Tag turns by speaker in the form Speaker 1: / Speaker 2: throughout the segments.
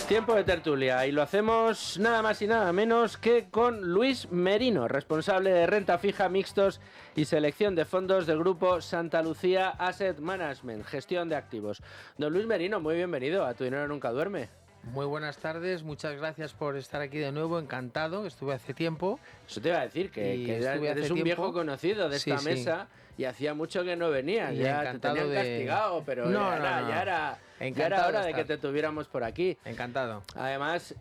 Speaker 1: Tiempo de tertulia y lo hacemos nada más y nada menos que con Luis Merino, responsable de renta fija, mixtos y selección de fondos del grupo Santa Lucía Asset Management, gestión de activos. Don Luis Merino, muy bienvenido a Tu Dinero Nunca Duerme.
Speaker 2: Muy buenas tardes, muchas gracias por estar aquí de nuevo, encantado, estuve hace tiempo.
Speaker 1: Eso te iba a decir, que eres un viejo conocido de esta mesa y hacía mucho que no venías, ya te tenían castigado, pero ya era hora de que te tuviéramos por aquí.
Speaker 2: Encantado.
Speaker 1: Además,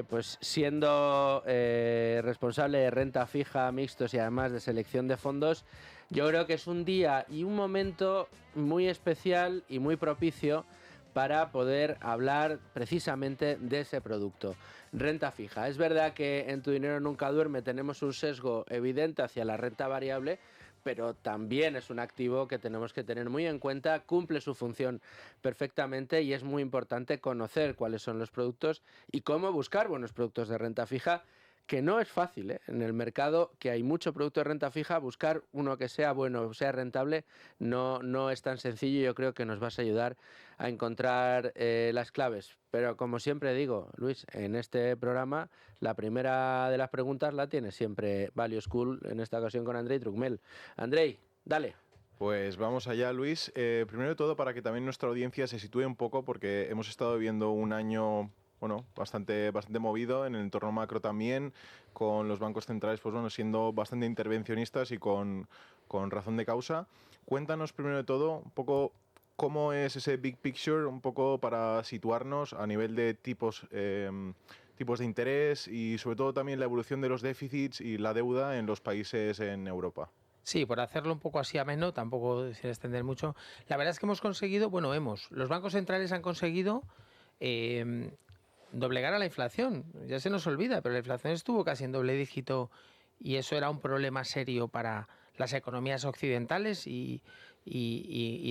Speaker 1: pues siendo responsable de renta fija, mixtos y además de selección de fondos, yo creo que es un día y un momento muy especial y muy propicio para poder hablar precisamente de ese producto, renta fija. Es verdad que en Tu Dinero Nunca Duerme tenemos un sesgo evidente hacia la renta variable, pero también es un activo que tenemos que tener muy en cuenta, cumple su función perfectamente y es muy importante conocer cuáles son los productos y cómo buscar buenos productos de renta fija, que no es fácil, ¿eh? En el mercado, que hay mucho producto de renta fija, buscar uno que sea bueno, sea rentable, no es tan sencillo. Yo creo que nos vas a ayudar a encontrar las claves. Pero como siempre digo, Luis, en este programa la primera de las preguntas la tiene siempre Value School, en esta ocasión con Andrei Trucmel. Andrei, dale.
Speaker 3: Pues vamos allá, Luis. Primero de todo, para que también nuestra audiencia se sitúe un poco, porque hemos estado viviendo un año bastante movido en el entorno macro también, con los bancos centrales siendo bastante intervencionistas y con razón de causa. Cuéntanos primero de todo un poco cómo es ese big picture, un poco para situarnos a nivel de tipos de interés y sobre todo también la evolución de los déficits y la deuda en los países en Europa.
Speaker 2: Sí, por hacerlo un poco así ameno, tampoco sin extender mucho. La verdad es que hemos conseguido, los bancos centrales han conseguido doblegar a la inflación. Ya se nos olvida, pero la inflación estuvo casi en doble dígito y eso era un problema serio para las economías occidentales y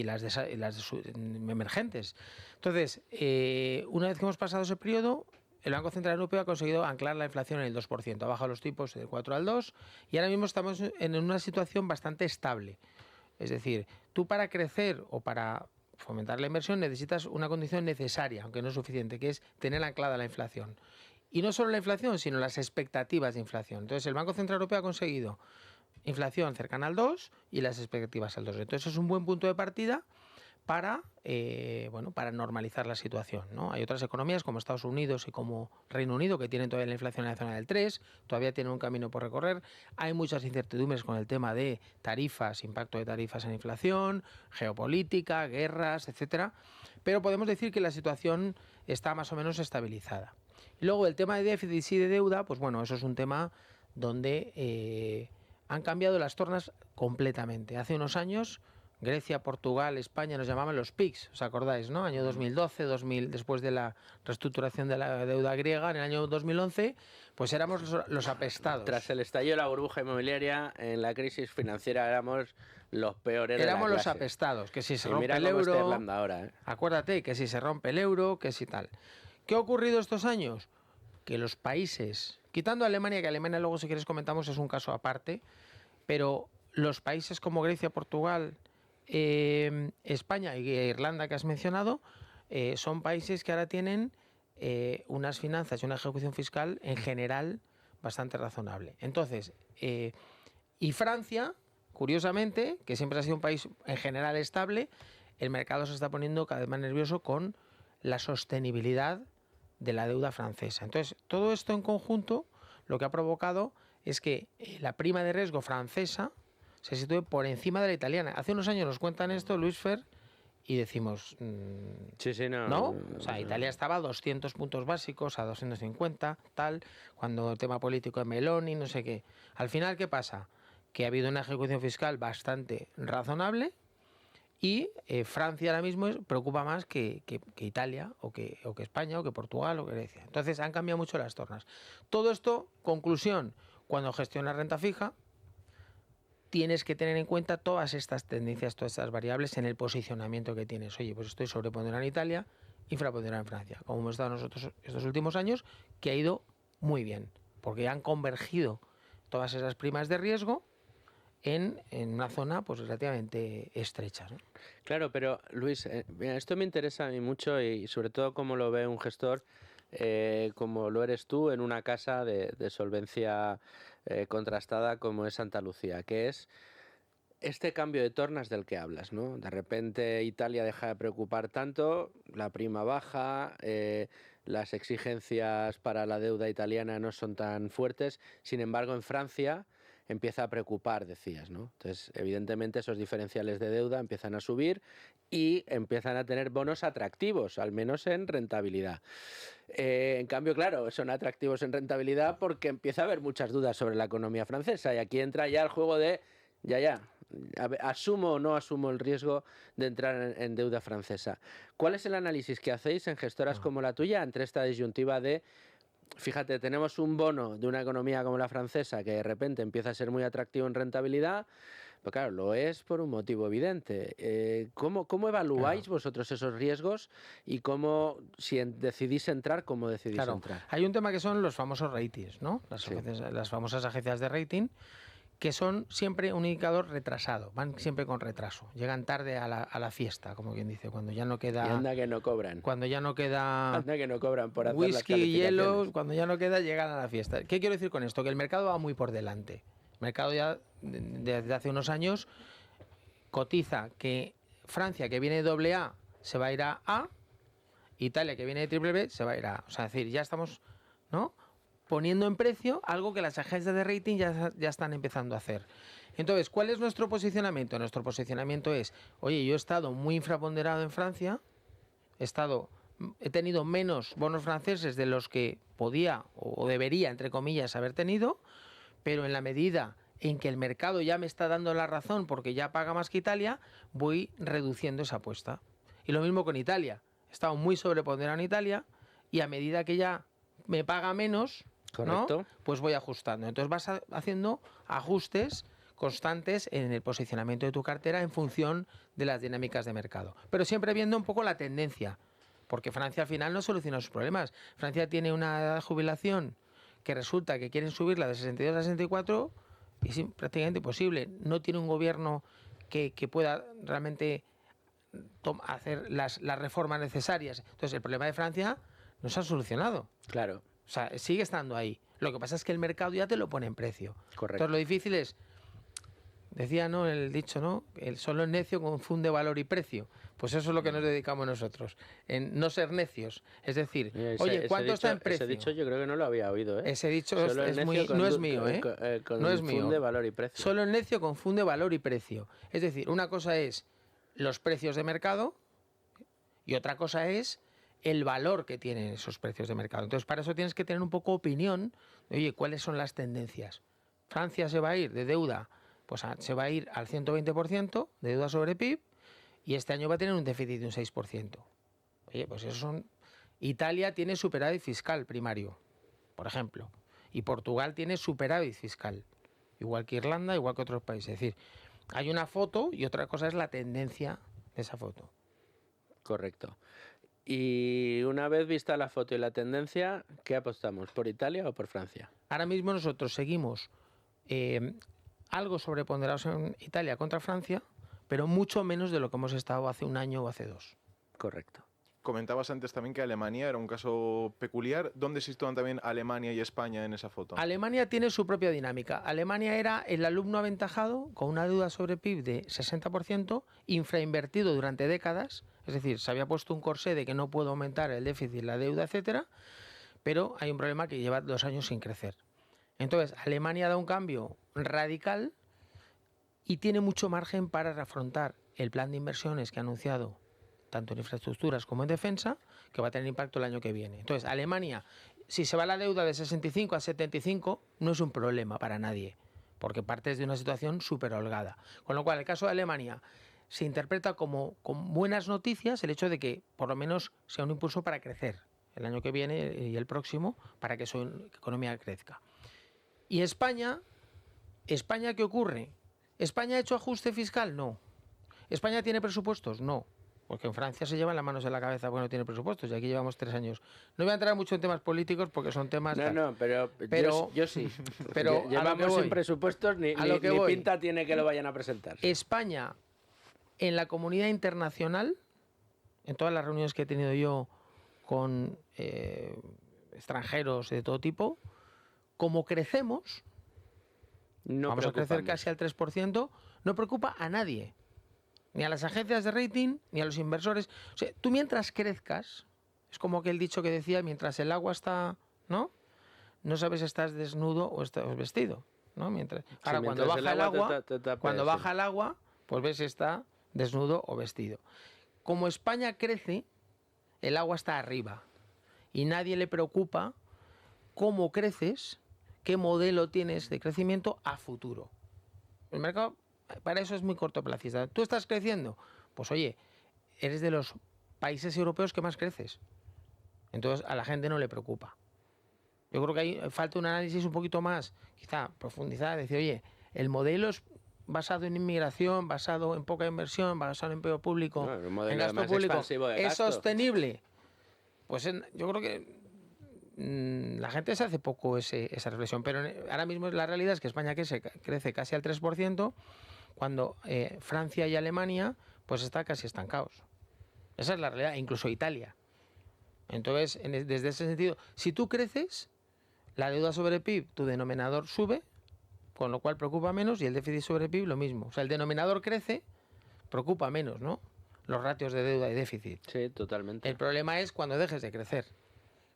Speaker 2: las emergentes. Entonces, una vez que hemos pasado ese periodo, el Banco Central Europeo ha conseguido anclar la inflación en el 2%, ha bajado los tipos del 4 al 2 y ahora mismo estamos en una situación bastante estable. Es decir, tú para crecer o para fomentar la inversión necesitas una condición necesaria, aunque no es suficiente, que es tener anclada la inflación. Y no solo la inflación, sino las expectativas de inflación. Entonces, el Banco Central Europeo ha conseguido inflación cercana al 2 y las expectativas al 2. Entonces, es un buen punto de partida para normalizar la situación, ¿no? Hay otras economías como Estados Unidos y como Reino Unido que tienen todavía la inflación en la zona del 3, todavía tienen un camino por recorrer. Hay muchas incertidumbres con el tema de tarifas, impacto de tarifas en inflación, geopolítica, guerras, etcétera. Pero podemos decir que la situación está más o menos estabilizada. Y luego el tema de déficit y de deuda, pues bueno, eso es un tema donde han cambiado las tornas completamente. Hace unos años Grecia, Portugal, España nos llamaban los PIGS, ¿os acordáis, no? Año 2012, después de la reestructuración de la deuda griega, en el año 2011, pues éramos los apestados.
Speaker 1: Tras el estallido de la burbuja inmobiliaria, en la crisis financiera éramos los peores.
Speaker 2: Éramos los apestados, que si se rompe el euro, está Irlanda ahora, acuérdate, que si se rompe el euro, que si tal. ¿Qué ha ocurrido estos años? Que los países, quitando Alemania, que Alemania luego si quieres comentamos es un caso aparte, pero los países como Grecia, Portugal, España y Irlanda que has mencionado son países que ahora tienen unas finanzas y una ejecución fiscal en general bastante razonable. Entonces, y Francia, curiosamente, que siempre ha sido un país en general estable, el mercado se está poniendo cada vez más nervioso con la sostenibilidad de la deuda francesa. Entonces, todo esto en conjunto lo que ha provocado es que la prima de riesgo francesa se sitúe por encima de la italiana. Hace unos años nos cuentan esto, Luis Fer, y decimos, ¿no? O sea, Italia estaba a 200 puntos básicos, a 250, tal, cuando el tema político de Meloni, no sé qué. Al final, ¿qué pasa? Que ha habido una ejecución fiscal bastante razonable y Francia ahora mismo preocupa más que Italia, o que España, o que Portugal, o que Grecia. Entonces, han cambiado mucho las tornas. Todo esto, conclusión, cuando gestionas renta fija, tienes que tener en cuenta todas estas tendencias, todas estas variables en el posicionamiento que tienes. Oye, pues estoy sobreponderado en Italia, infraponderado en Francia, como hemos estado nosotros estos últimos años, que ha ido muy bien, porque han convergido todas esas primas de riesgo en una zona pues relativamente estrecha, ¿no?
Speaker 1: Claro, pero Luis, mira, esto me interesa a mí mucho y sobre todo como lo ve un gestor, como lo eres tú en una casa de solvencia contrastada como es Santa Lucía, que es este cambio de tornas del que hablas, ¿no? De repente Italia deja de preocupar tanto, la prima baja, las exigencias para la deuda italiana no son tan fuertes, sin embargo en Francia empieza a preocupar, decías, ¿no? Entonces, evidentemente esos diferenciales de deuda empiezan a subir y empiezan a tener bonos atractivos, al menos en rentabilidad. En cambio, claro, son atractivos en rentabilidad porque empieza a haber muchas dudas sobre la economía francesa y aquí entra ya el juego de, ¿asumo o no asumo el riesgo de entrar en deuda francesa? ¿Cuál es el análisis que hacéis en gestoras como la tuya entre esta disyuntiva de, fíjate, tenemos un bono de una economía como la francesa que de repente empieza a ser muy atractivo en rentabilidad, pero claro, lo es por un motivo evidente. ¿Cómo evaluáis vosotros esos riesgos y cómo, si decidís entrar, cómo decidís entrar?
Speaker 2: Hay un tema que son los famosos ratings, ¿no? Las famosas agencias de rating, que son siempre un indicador retrasado, van siempre con retraso, llegan tarde a la fiesta, como quien dice, cuando ya no queda...
Speaker 1: Y anda que no cobran.
Speaker 2: Cuando ya no queda...
Speaker 1: Anda que no cobran por hacer
Speaker 2: whisky y hielo, cuando ya no queda, llegan a la fiesta. ¿Qué quiero decir con esto? Que el mercado va muy por delante. El mercado ya, desde hace unos años, cotiza que Francia, que viene de AA, se va a ir a A, Italia, que viene de BBB, se va a ir a A. O sea, es decir, ya estamos, ¿no?, poniendo en precio algo que las agencias de rating ya están empezando a hacer. Entonces, ¿cuál es nuestro posicionamiento? Nuestro posicionamiento es, oye, yo he estado muy infraponderado en Francia, he tenido menos bonos franceses de los que podía o debería, entre comillas, haber tenido, pero en la medida en que el mercado ya me está dando la razón porque ya paga más que Italia, voy reduciendo esa apuesta. Y lo mismo con Italia. He estado muy sobreponderado en Italia y a medida que ya me paga menos,
Speaker 1: correcto,
Speaker 2: ¿no?, pues voy ajustando. Entonces vas haciendo ajustes constantes en el posicionamiento de tu cartera en función de las dinámicas de mercado. Pero siempre viendo un poco la tendencia, porque Francia al final no soluciona sus problemas. Francia tiene una edad de jubilación que resulta que quieren subirla de 62 a 64 y es prácticamente imposible. No tiene un gobierno que pueda realmente hacer las reformas necesarias. Entonces el problema de Francia no se ha solucionado.
Speaker 1: Claro.
Speaker 2: O sea, sigue estando ahí. Lo que pasa es que el mercado ya te lo pone en precio.
Speaker 1: Correcto.
Speaker 2: Entonces lo difícil es, decía, ¿no?, el dicho, ¿no?, el solo necio confunde valor y precio. Pues eso es lo que nos dedicamos nosotros, en no ser necios. Es decir, oye, ¿cuánto está en precio?
Speaker 1: Ese dicho yo creo que no lo había oído, ¿eh?
Speaker 2: Ese dicho no es mío, ¿eh? No es mío.
Speaker 1: Confunde valor y precio.
Speaker 2: Solo el necio confunde valor y precio. Es decir, una cosa es los precios de mercado y otra cosa es el valor que tienen esos precios de mercado. Entonces, para eso tienes que tener un poco opinión de, oye, ¿cuáles son las tendencias? Francia se va a ir de deuda, pues se va a ir al 120% de deuda sobre PIB y este año va a tener un déficit de un 6%. Oye, pues eso son... Italia tiene superávit fiscal primario, por ejemplo, y Portugal tiene superávit fiscal, igual que Irlanda, igual que otros países. Es decir, hay una foto y otra cosa es la tendencia de esa foto.
Speaker 1: Correcto. Y una vez vista la foto y la tendencia, ¿qué apostamos? ¿Por Italia o por Francia?
Speaker 2: Ahora mismo nosotros seguimos algo sobreponderados en Italia contra Francia, pero mucho menos de lo que hemos estado hace un año o hace dos.
Speaker 1: Correcto.
Speaker 3: Comentabas antes también que Alemania era un caso peculiar. ¿Dónde se sitúan también Alemania y España en esa foto?
Speaker 2: Alemania tiene su propia dinámica. Alemania era el alumno aventajado con una deuda sobre PIB de 60%, infrainvertido durante décadas, es decir, se había puesto un corsé de que no puedo aumentar el déficit, la deuda, etcétera, pero hay un problema que lleva 2 años sin crecer. Entonces, Alemania da un cambio radical y tiene mucho margen para reafrontar el plan de inversiones que ha anunciado tanto en infraestructuras como en defensa, que va a tener impacto el año que viene. Entonces, Alemania, si se va la deuda de 65 a 75, no es un problema para nadie, porque partes de una situación súper holgada. Con lo cual, el caso de Alemania se interpreta como con buenas noticias el hecho de que por lo menos sea un impulso para crecer el año que viene y el próximo, para que su economía crezca. Y España, ¿qué ocurre? ¿España ha hecho ajuste fiscal? No. ¿España tiene presupuestos? No. Porque en Francia se llevan las manos en la cabeza porque no tiene presupuestos y aquí llevamos 3 años. No voy a entrar mucho en temas políticos porque son temas...
Speaker 1: pero yo sí.
Speaker 2: Pero
Speaker 1: llevamos sin presupuestos ni pinta tiene que lo vayan a presentar.
Speaker 2: España, en la comunidad internacional, en todas las reuniones que he tenido yo con extranjeros de todo tipo, como crecemos, vamos a crecer casi al 3%, no preocupa a nadie. Ni a las agencias de rating, ni a los inversores. O sea, tú mientras crezcas, es como aquel dicho que decía, mientras el agua está, ¿no? No sabes si estás desnudo o estás vestido, ¿no? Ahora, cuando baja el agua, baja el agua, pues ves si está desnudo o vestido. Como España crece, el agua está arriba. Y nadie le preocupa cómo creces, qué modelo tienes de crecimiento a futuro. El mercado... Para eso es muy cortoplacista. ¿Tú estás creciendo? Pues oye, eres de los países europeos que más creces. Entonces a la gente no le preocupa. Yo creo que ahí falta un análisis un poquito más, quizá profundizar, decir, oye, el modelo es basado en inmigración, basado en poca inversión, basado en empleo público, en gasto público, ¿es sostenible? Pues yo creo que la gente se hace poco esa reflexión, pero ahora mismo la realidad es que España crece casi al 3%, cuando Francia y Alemania pues están casi estancados. Esa es la realidad, incluso Italia. Entonces, desde ese sentido, si tú creces, la deuda sobre PIB, tu denominador sube, con lo cual preocupa menos, y el déficit sobre PIB lo mismo. O sea, el denominador crece, preocupa menos, ¿no? Los ratios de deuda y déficit.
Speaker 1: Sí, totalmente.
Speaker 2: El problema es cuando dejes de crecer.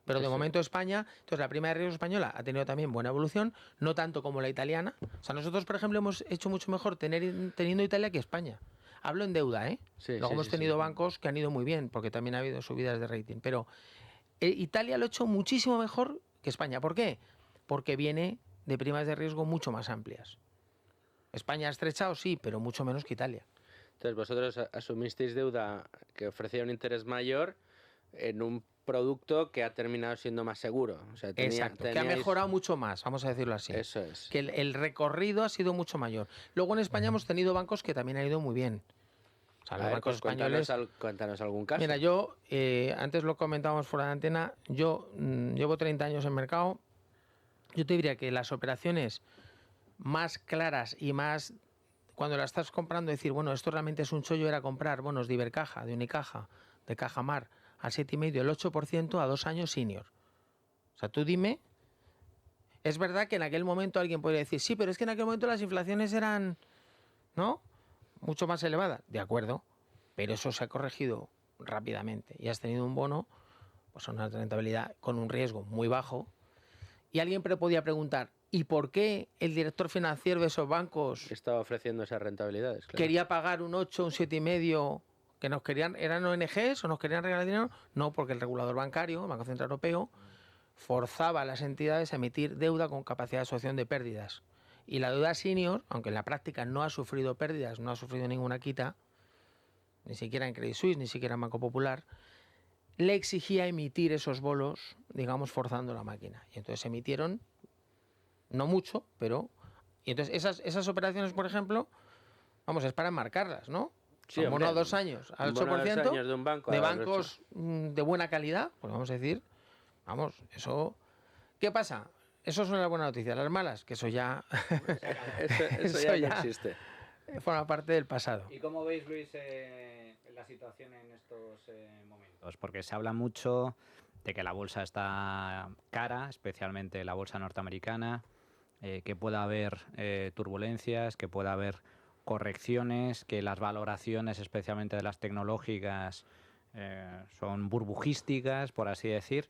Speaker 2: Pero de momento España, entonces la prima de riesgo española ha tenido también buena evolución, no tanto como la italiana. O sea, nosotros, por ejemplo, hemos hecho mucho mejor teniendo Italia que España. Hablo en deuda, ¿eh? Luego hemos tenido bancos que han ido muy bien, porque también ha habido subidas de rating. Pero Italia lo ha hecho muchísimo mejor que España. ¿Por qué? Porque viene de primas de riesgo mucho más amplias. España ha estrechado, sí, pero mucho menos que Italia.
Speaker 1: Entonces, vosotros asumisteis deuda que ofrecía un interés mayor en un producto que ha terminado siendo más seguro. O sea,
Speaker 2: Exacto, que ha mejorado mucho más, vamos a decirlo así.
Speaker 1: Eso es.
Speaker 2: Que el recorrido ha sido mucho mayor. Luego en España hemos tenido bancos que también han ido muy bien. O sea, los bancos españoles...
Speaker 1: Cuéntanos algún caso.
Speaker 2: Mira, yo, antes lo comentábamos fuera de antena, yo llevo 30 años en mercado. Yo te diría que las operaciones más claras y más... Cuando la estás comprando, decir, bueno, esto realmente es un chollo, era comprar bonos de Ibercaja, de Unicaja, de Cajamar, al 7,5, el 8% a 2 años senior. O sea, tú dime, es verdad que en aquel momento alguien podría decir, sí, pero es que en aquel momento las inflaciones eran, ¿no?, mucho más elevadas. De acuerdo, pero eso se ha corregido rápidamente y has tenido un bono, pues una rentabilidad con un riesgo muy bajo. Y alguien podía preguntar, ¿y por qué el director financiero de esos bancos
Speaker 1: estaba ofreciendo esas rentabilidades? Claro.
Speaker 2: Quería pagar un 8, un 7,5... que nos querían, ¿eran ONGs o nos querían regalar dinero? No, porque el regulador bancario, el Banco Central Europeo, forzaba a las entidades a emitir deuda con capacidad de absorción de pérdidas. Y la deuda senior, aunque en la práctica no ha sufrido pérdidas, no ha sufrido ninguna quita, ni siquiera en Credit Suisse, ni siquiera en Banco Popular, le exigía emitir esos bonos, digamos, forzando la máquina. Y entonces se emitieron, no mucho, pero... Y entonces esas operaciones, por ejemplo, vamos, es para enmarcarlas, ¿no? Sí, bono a 2 años, al 8%
Speaker 1: de un banco,
Speaker 2: de bancos de buena calidad, pues vamos a decir, vamos, eso... ¿Qué pasa? Eso es una buena noticia. Las malas, que eso ya...
Speaker 1: eso ya no existe.
Speaker 2: Forma parte del pasado.
Speaker 4: ¿Y cómo veis, Luis, la situación en estos momentos? Porque se habla mucho de que la bolsa está cara, especialmente la bolsa norteamericana, que pueda haber turbulencias, que pueda haber correcciones, que las valoraciones, especialmente de las tecnológicas, son burbujísticas, por así decir,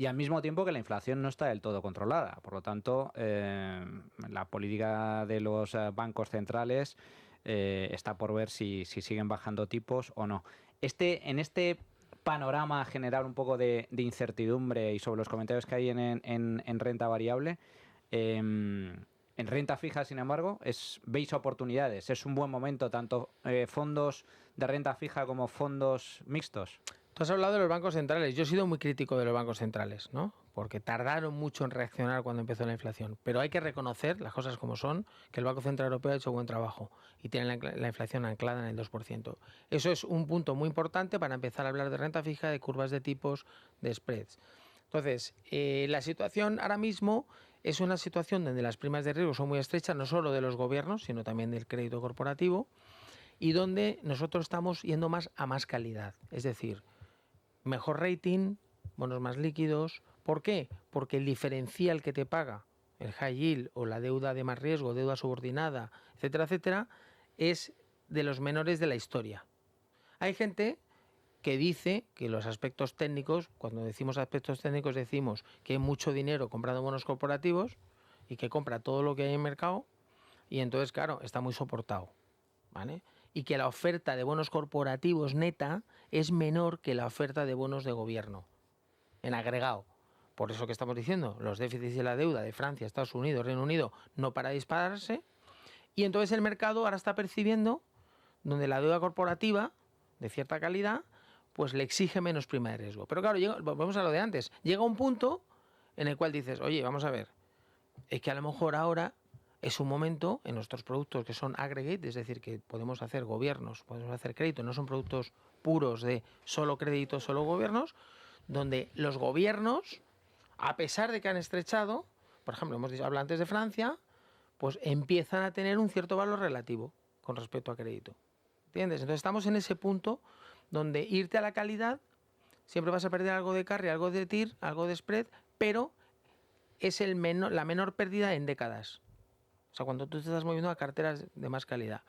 Speaker 4: y al mismo tiempo que la inflación no está del todo controlada. Por lo tanto, la política de los bancos centrales está por ver si siguen bajando tipos o no. En este panorama general un poco de incertidumbre y sobre los comentarios que hay en renta variable, en renta fija, sin embargo, veis oportunidades. Es un buen momento, tanto fondos de renta fija como fondos mixtos.
Speaker 2: Tú has hablado de los bancos centrales. Yo he sido muy crítico de los bancos centrales, ¿no? porque tardaron mucho en reaccionar cuando empezó la inflación. Pero hay que reconocer las cosas como son, que el Banco Central Europeo ha hecho buen trabajo y tiene la inflación anclada en el 2%. Eso es un punto muy importante para empezar a hablar de renta fija, de curvas de tipos, de spreads. Entonces, la situación ahora mismo es una situación donde las primas de riesgo son muy estrechas, no solo de los gobiernos, sino también del crédito corporativo, y donde nosotros estamos yendo más a más calidad. Es decir, mejor rating, bonos más líquidos. ¿Por qué? Porque el diferencial que te paga el high yield o la deuda de más riesgo, deuda subordinada, etcétera, etcétera, es de los menores de la historia. Hay gente que dice que los aspectos técnicos, cuando decimos aspectos técnicos decimos que hay mucho dinero comprando bonos corporativos y que compra todo lo que hay en el mercado y entonces, claro, está muy soportado, ¿vale? Y que la oferta de bonos corporativos neta es menor que la oferta de bonos de gobierno en agregado. Por eso que estamos diciendo, los déficits de la deuda de Francia, Estados Unidos, Reino Unido no para de dispararse y entonces el mercado ahora está percibiendo donde la deuda corporativa de cierta calidad pues le exige menos prima de riesgo. Pero claro, volvemos a lo de antes, llega un punto en el cual dices, oye, vamos a ver, es que a lo mejor ahora es un momento en nuestros productos que son aggregate, es decir, que podemos hacer gobiernos, podemos hacer crédito, no son productos puros de solo crédito, solo gobiernos, donde los gobiernos, a pesar de que han estrechado, por ejemplo, hemos hablado antes de Francia, pues empiezan a tener un cierto valor relativo con respecto a crédito. ¿Entiendes? Entonces estamos en ese punto donde irte a la calidad, siempre vas a perder algo de carry, algo de TIR, algo de spread, pero es la menor pérdida en décadas. O sea, cuando tú te estás moviendo a carteras de más calidad.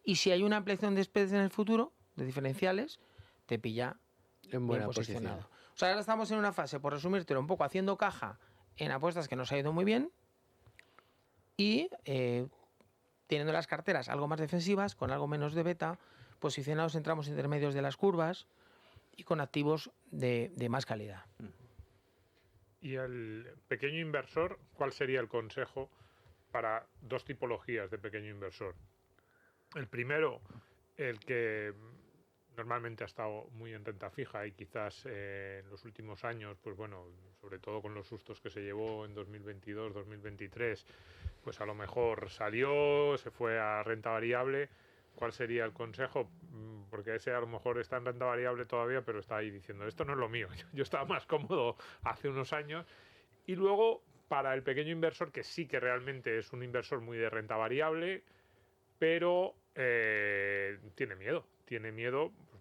Speaker 2: Y si hay una ampliación de spreads en el futuro, de diferenciales, te pilla
Speaker 1: en buena
Speaker 2: posicionado.
Speaker 1: posición.
Speaker 2: O sea, ahora estamos en una fase, por resumírtelo un poco, haciendo caja en apuestas que nos ha ido muy bien y teniendo las carteras algo más defensivas, con algo menos de beta, posicionados en tramos intermedios de las curvas y con activos de más calidad.
Speaker 5: Y el pequeño inversor, ¿cuál sería el consejo para dos tipologías de pequeño inversor? El primero, el que normalmente ha estado muy en renta fija y quizás en los últimos años, pues bueno, sobre todo con los sustos que se llevó en 2022, 2023, pues a lo mejor salió, se fue a renta variable. ¿Cuál sería el consejo? Porque ese a lo mejor está en renta variable todavía, pero está ahí diciendo, esto no es lo mío, yo estaba más cómodo hace unos años. Y luego, para el pequeño inversor, que sí que realmente es un inversor muy de renta variable, pero tiene miedo,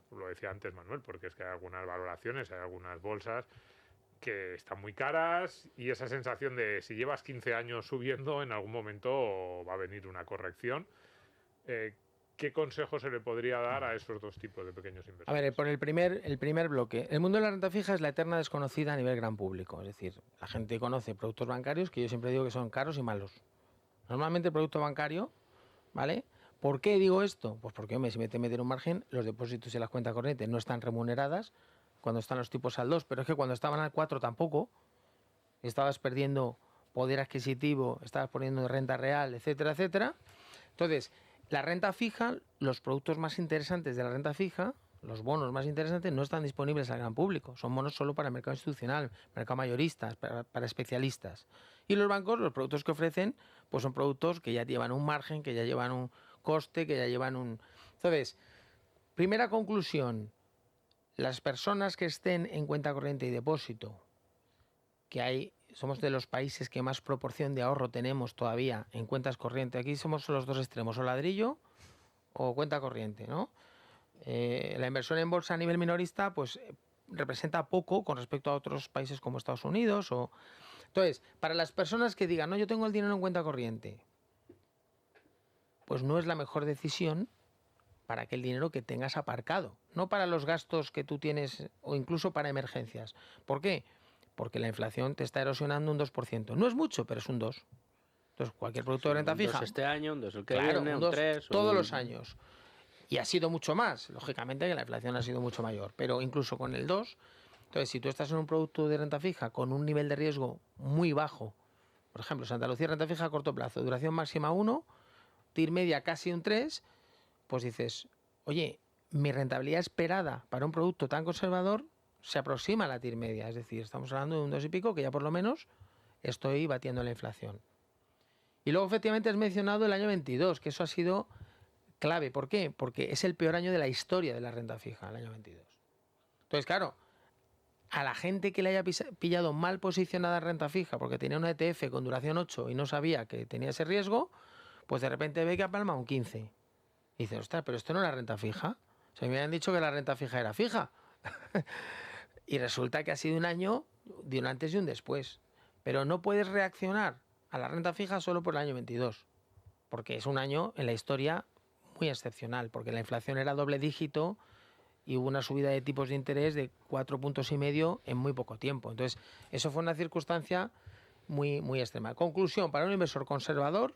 Speaker 5: pues lo decía antes Manuel, porque es que hay algunas valoraciones, hay algunas bolsas que están muy caras y esa sensación de si llevas 15 años subiendo, en algún momento va a venir una corrección. ¿Qué consejo se le podría dar a esos dos tipos de pequeños inversores?
Speaker 2: A ver, por el primer bloque. El mundo de la renta fija es la eterna desconocida a nivel gran público. Es decir, la gente conoce productos bancarios que yo siempre digo que son caros y malos. Normalmente el producto bancario, ¿vale? ¿Por qué digo esto? Pues porque, hombre, si me te meten un margen, los depósitos y las cuentas corrientes no están remuneradas cuando están los tipos al 2, pero es que cuando estaban al 4 tampoco. Estabas perdiendo poder adquisitivo, estabas poniendo renta real, etcétera, etcétera. Entonces, la renta fija, los productos más interesantes de la renta fija, los bonos más interesantes, no están disponibles al gran público. Son bonos solo para el mercado institucional, mercado mayorista, para especialistas. Y los bancos, los productos que ofrecen, pues son productos que ya llevan un margen, que ya llevan un coste, que ya llevan un... Entonces, primera conclusión, las personas que estén en cuenta corriente y depósito, somos de los países que más proporción de ahorro tenemos todavía en cuentas corrientes. Aquí somos los dos extremos, o ladrillo o cuenta corriente, ¿no? La inversión en bolsa a nivel minorista pues representa poco con respecto a otros países como Estados Unidos. Entonces, para las personas que digan, no, yo tengo el dinero en cuenta corriente, pues no es la mejor decisión para aquel dinero que tengas aparcado, no para los gastos que tú tienes o incluso para emergencias. ¿Por qué? Porque la inflación te está erosionando un 2%. No es mucho, pero es un 2%. Entonces, cualquier producto de renta fija...
Speaker 1: Un 2 este año, un 2 el que
Speaker 2: claro,
Speaker 1: viene, un 3...
Speaker 2: Todos los años. Y ha sido mucho más. Lógicamente que la inflación ha sido mucho mayor. Pero incluso con el 2... Entonces, si tú estás en un producto de renta fija con un nivel de riesgo muy bajo, por ejemplo, Santa Lucía renta fija a corto plazo, duración máxima 1, TIR media casi un 3, pues dices, oye, mi rentabilidad esperada para un producto tan conservador se aproxima a la TIR media, es decir, estamos hablando de un 2 y pico, que ya por lo menos estoy batiendo la inflación. Y luego efectivamente has mencionado el año 22, que eso ha sido clave. ¿Por qué? Porque es el peor año de la historia de la renta fija, el año 22. Entonces, claro, a la gente que le haya pillado mal posicionada renta fija porque tenía una ETF con duración 8 y no sabía que tenía ese riesgo, pues de repente ve que apalma un 15. Y dice, ostras, pero esto no era renta fija. O sea, me habían dicho que la renta fija era fija. Y resulta que ha sido un año de un antes y un después. Pero no puedes reaccionar a la renta fija solo por el año 22, porque es un año en la historia muy excepcional, porque la inflación era doble dígito y hubo una subida de tipos de interés de 4,5 puntos en muy poco tiempo. Entonces, eso fue una circunstancia muy, muy extrema. Conclusión, para un inversor conservador,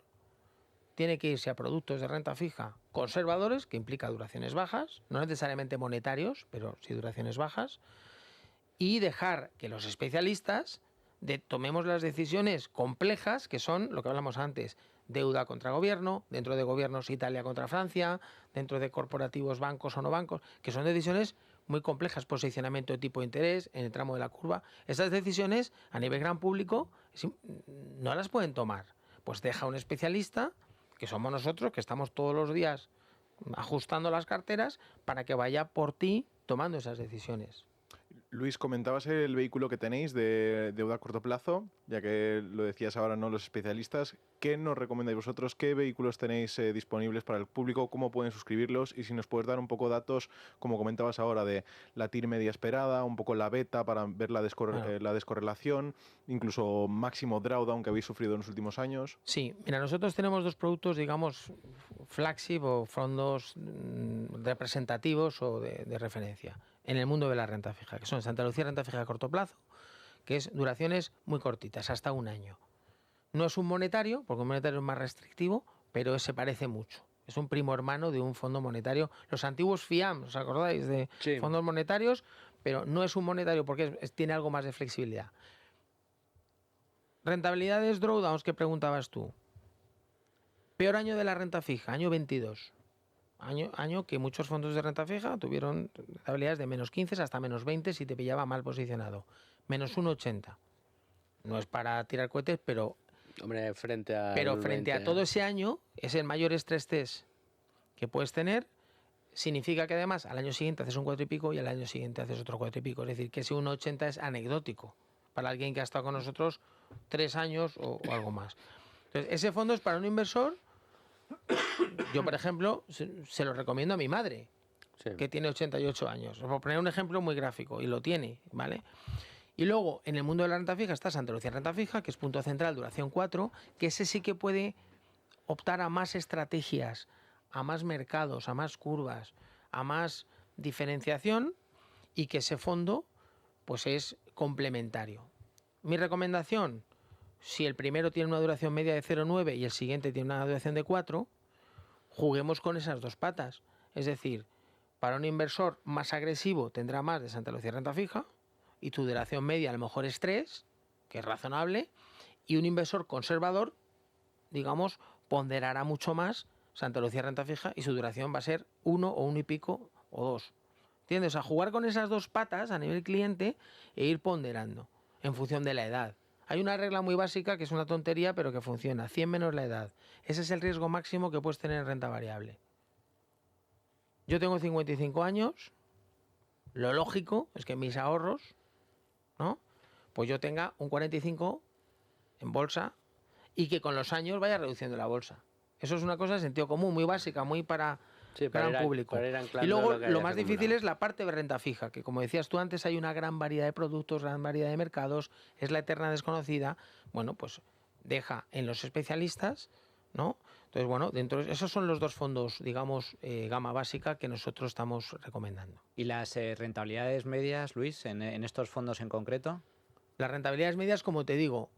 Speaker 2: tiene que irse a productos de renta fija conservadores, que implica duraciones bajas, no necesariamente monetarios, pero sí duraciones bajas, y dejar que los especialistas tomemos las decisiones complejas, que son lo que hablamos antes, deuda contra gobierno, dentro de gobiernos Italia contra Francia, dentro de corporativos bancos o no bancos, que son decisiones muy complejas, posicionamiento de tipo de interés en el tramo de la curva. Esas decisiones a nivel gran público no las pueden tomar. Pues deja un especialista, que somos nosotros, que estamos todos los días ajustando las carteras para que vaya por ti tomando esas decisiones.
Speaker 3: Luis, comentabas el vehículo que tenéis de deuda a corto plazo, ya que lo decías ahora, ¿no?, los especialistas. ¿Qué nos recomendáis vosotros? ¿Qué vehículos tenéis disponibles para el público? ¿Cómo pueden suscribirlos? Y si nos puedes dar un poco datos, como comentabas ahora, de la TIR media esperada, un poco la beta para ver la descorrelación, incluso máximo drawdown que habéis sufrido en los últimos años.
Speaker 2: Sí, mira, nosotros tenemos dos productos, digamos, flagship o fondos representativos o de referencia en el mundo de la renta fija, que son Santa Lucía Renta Fija a corto plazo, que es duraciones muy cortitas, hasta un año. No es un monetario, porque un monetario es más restrictivo, pero se parece mucho. Es un primo hermano de un fondo monetario. Los antiguos FIAM, ¿os acordáis de fondos monetarios? Pero no es un monetario porque tiene algo más de flexibilidad. Rentabilidades drawdowns que preguntabas tú. Peor año de la renta fija, año 22. Año que muchos fondos de renta fija tuvieron rentabilidades de menos 15 hasta menos 20 si te pillaba mal posicionado. Menos 1,80. No es para tirar cohetes, pero...
Speaker 1: Hombre, frente a
Speaker 2: todo ese año es el mayor estrés test que puedes tener. Significa que además al año siguiente haces un 4 y pico y al año siguiente haces otro 4 y pico. Es decir, que ese 1,80 es anecdótico para alguien que ha estado con nosotros 3 años o algo más. Entonces, ese fondo es para un inversor. Yo, por ejemplo, se lo recomiendo a mi madre, que tiene 88 años. Por poner un ejemplo muy gráfico, y lo tiene, ¿vale? Y luego, en el mundo de la renta fija está Santa Lucía Renta Fija, que es punto central, duración 4, que ese sí que puede optar a más estrategias, a más mercados, a más curvas, a más diferenciación, y que ese fondo pues es complementario. Mi recomendación, si el primero tiene una duración media de 0,9 y el siguiente tiene una duración de 4, juguemos con esas dos patas. Es decir, para un inversor más agresivo tendrá más de Santa Lucía Renta Fija y tu duración media a lo mejor es 3, que es razonable, y un inversor conservador, digamos, ponderará mucho más Santa Lucía Renta Fija y su duración va a ser 1 o 1 y pico o 2. ¿Entiendes? A jugar con esas dos patas a nivel cliente e ir ponderando en función de la edad. Hay una regla muy básica que es una tontería, pero que funciona. 100 menos la edad. Ese es el riesgo máximo que puedes tener en renta variable. Yo tengo 55 años. Lo lógico es que mis ahorros, ¿no?, pues yo tenga un 45 en bolsa y que con los años vaya reduciendo la bolsa. Eso es una cosa de sentido común, muy básica, muy para gran público.
Speaker 1: Y
Speaker 2: luego lo más difícil es la parte de renta fija, que como decías tú antes, hay una gran variedad de productos, gran variedad de mercados, es la eterna desconocida. Bueno, pues deja en los especialistas, ¿no? Entonces, bueno, esos son los dos fondos, digamos, gama básica que nosotros estamos recomendando.
Speaker 4: ¿Y las rentabilidades medias, Luis, en estos fondos en concreto?
Speaker 2: Las rentabilidades medias, como te digo,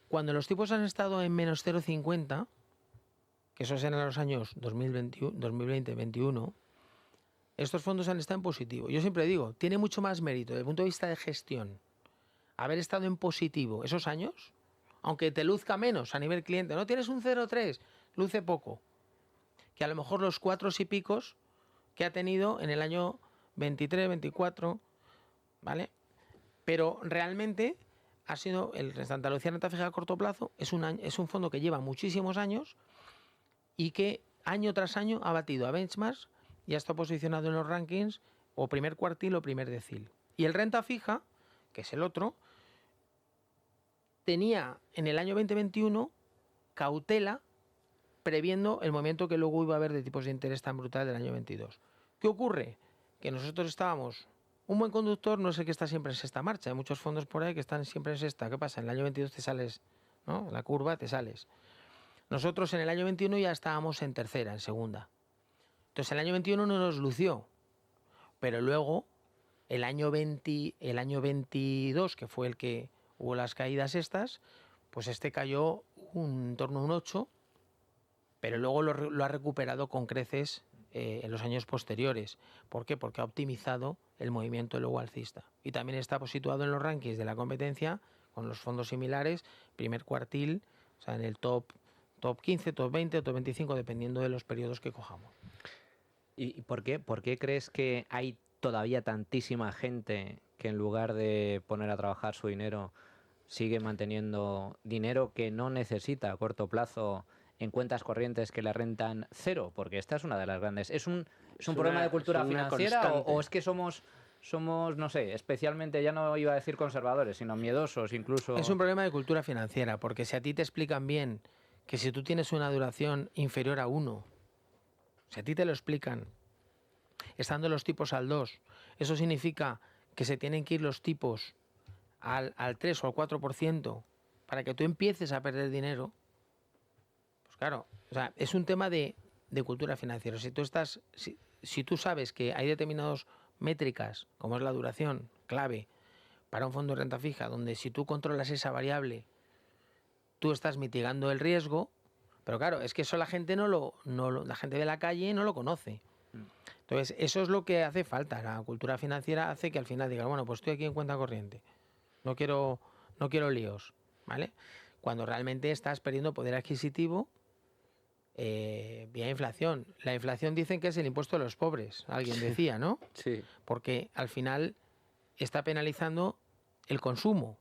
Speaker 2: cuando los tipos han estado en menos 0,50, que esos eran los años 2020-2021, estos fondos han estado en positivo. Yo siempre digo, tiene mucho más mérito desde el punto de vista de gestión haber estado en positivo esos años, aunque te luzca menos a nivel cliente. No tienes un 0,3, luce poco, que a lo mejor los 4 y picos que ha tenido en el año 23, 24, ¿vale? Pero realmente ha sido el Santa Lucía Renta Fija a corto plazo, es un fondo que lleva muchísimos años y que año tras año ha batido a benchmarks y ha estado posicionado en los rankings o primer cuartil o primer decil. Y el Renta Fija, que es el otro, tenía en el año 2021 cautela previendo el movimiento que luego iba a haber de tipos de interés tan brutal del año 22. ¿Qué ocurre? Que nosotros estábamos... Un buen conductor no es el que está siempre en sexta marcha. Hay muchos fondos por ahí que están siempre en sexta. ¿Qué pasa? En el año 22 te sales, ¿no? En la curva te sales. Nosotros en el año 21 ya estábamos en tercera, en segunda. Entonces el año 21 no nos lució. Pero luego, el año 22, que fue el que hubo las caídas estas, pues este cayó en torno a un 8, pero luego lo ha recuperado con creces en los años posteriores. ¿Por qué? Porque ha optimizado el movimiento luego alcista. Y también está situado en los rankings de la competencia con los fondos similares, primer cuartil, o sea, en el top 15, top 20 o top 25, dependiendo de los periodos que cojamos.
Speaker 4: ¿Y por qué crees que hay todavía tantísima gente que en lugar de poner a trabajar su dinero sigue manteniendo dinero que no necesita a corto plazo en cuentas corrientes que le rentan cero? Porque esta es una de las grandes... ¿Es un problema de cultura financiera o es que somos, no sé, especialmente, ya no iba a decir conservadores, sino miedosos incluso?
Speaker 2: Es un problema de cultura financiera, porque si a ti te explican bien que si tú tienes una duración inferior a 1, si a ti te lo explican, estando los tipos al 2, eso significa que se tienen que ir los tipos al 3 o al 4% para que tú empieces a perder dinero. Pues claro, o sea, es un tema de cultura financiera. Si tú sabes que hay determinadas métricas, como es la duración, clave para un fondo de renta fija, donde si tú controlas esa variable, tú estás mitigando el riesgo, pero claro, es que eso la gente la gente de la calle no lo conoce. Entonces, eso es lo que hace falta. La cultura financiera hace que al final digas, bueno, pues estoy aquí en cuenta corriente. No quiero líos, ¿vale? Cuando realmente estás perdiendo poder adquisitivo vía inflación. La inflación dicen que es el impuesto de los pobres, alguien decía, ¿no?
Speaker 1: Sí.
Speaker 2: Porque al final está penalizando el consumo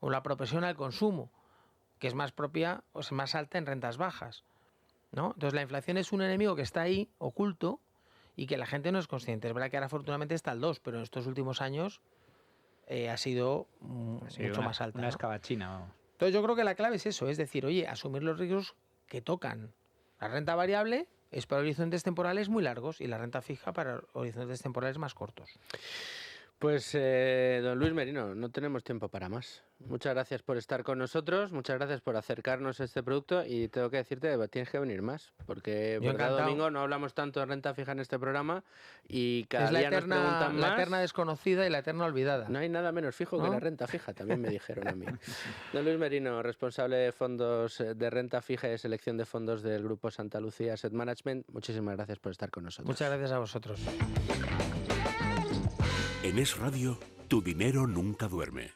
Speaker 2: o la propensión al consumo, que es más propia o es más alta en rentas bajas, ¿no? Entonces la inflación es un enemigo que está ahí, oculto, y que la gente no es consciente. Es verdad que ahora afortunadamente está al 2, pero en estos últimos años ha sido mucho más alta.
Speaker 4: Una
Speaker 2: ¿no?
Speaker 4: escabachina, vamos.
Speaker 2: Entonces yo creo que la clave es eso, es decir, oye, asumir los riesgos que tocan. La renta variable es para horizontes temporales muy largos y la renta fija para horizontes temporales más cortos.
Speaker 1: Pues, don Luis Merino, no tenemos tiempo para más. Muchas gracias por estar con nosotros, muchas gracias por acercarnos a este producto y tengo que decirte que tienes que venir más, porque cada domingo no hablamos tanto de renta fija en este programa y cada día nos preguntan más.
Speaker 2: La eterna desconocida y la eterna olvidada.
Speaker 1: No hay nada menos fijo que la renta fija, también me dijeron a mí. Don Luis Merino, responsable de fondos de renta fija y de selección de fondos del Grupo Santa Lucía Asset Management, muchísimas gracias por estar con nosotros.
Speaker 2: Muchas gracias a vosotros.
Speaker 6: En Es Radio, tu dinero nunca duerme.